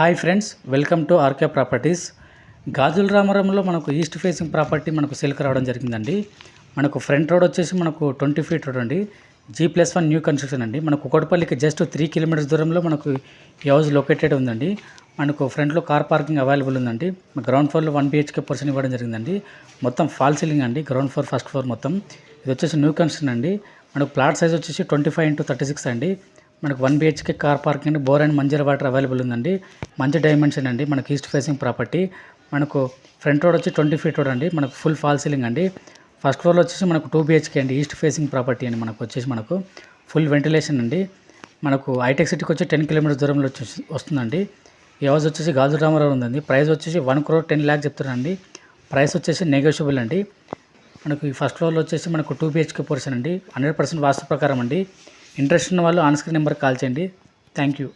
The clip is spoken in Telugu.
Hi friends, welcome to RK properties. గాజుల రామవరంలో మనకు ఈస్ట్ ఫేసింగ్ ప్రాపర్టీ మనకు సేల్కి రావడం జరిగిందండి. మనకు ఫ్రంట్ రోడ్ వచ్చేసి మనకు 20 ఫీట్ రోడ్ అండి. G+1 న్యూ కన్స్ట్రక్షన్ అండి. మనకు కుకట్పల్లికి జస్ట్ 3 కిలోమీటర్స్ దూరంలో మనకు ఈ హౌస్ లొకేటెడ్ ఉందండి. మనకు ఫ్రంట్లో కార్ పార్కింగ్ అవైలబుల్ ఉందండి. గ్రౌండ్ ఫ్లోర్లో 1 BHK పోర్షన్ ఇవ్వడం జరిగిందండి. మొత్తం ఫాల్ సీలింగ్ అండి. గ్రౌండ్ ఫ్లోర్, ఫస్ట్ ఫ్లోర్ మొత్తం. ఇది వచ్చేసి న్యూ కన్స్ట్రక్షన్ అండి. మనకు ప్లాట్ సైజ్ వచ్చేసి 25x36 అండి. మనకు 1 BHK car parking, bore and మంజర్ water available ఉందండి. మంచి డైమెన్షన్ అండి. మనకు ఈస్ట్ ఫేసింగ్ ప్రాపర్టీ. మనకు ఫ్రంట్ రోడ్ వచ్చి 20 ఫీట్ రోడ్ అండి. మనకు ఫుల్ ఫాల్ సీలింగ్ అండి. ఫస్ట్ ఫ్లోర్లో వచ్చేసి మనకు 2 BHK అండి. ఈస్ట్ ఫేసింగ్ ప్రాపర్టీ అండి. మనకు వచ్చేసి మనకు ఫుల్ వెంటిలేషన్ అండి. మనకు హైటెక్ సిటీకి వచ్చి 10 కిలోమీటర్స్ దూరంలో వస్తుందండి. ఈ హౌస్ వచ్చేసి గాజుల రామవరం ఉందండి. ప్రైస్ వచ్చేసి 1,10,00,000 చెప్తున్నారండి. ప్రైస్ వచ్చేసి నెగోషియబుల్ అండి. మనకు ఈ ఫస్ట్ ఫ్లోర్లో వచ్చేసి మనకు 2 BHK పోర్షన్ అండి. 100% వాస్తు ప్రకారం అండి. ఇంట్రెస్ట్ ఉన్న వాళ్ళు ఆన్ స్క్రీన్ నెంబర్కి కాల్ చేయండి. Thank you.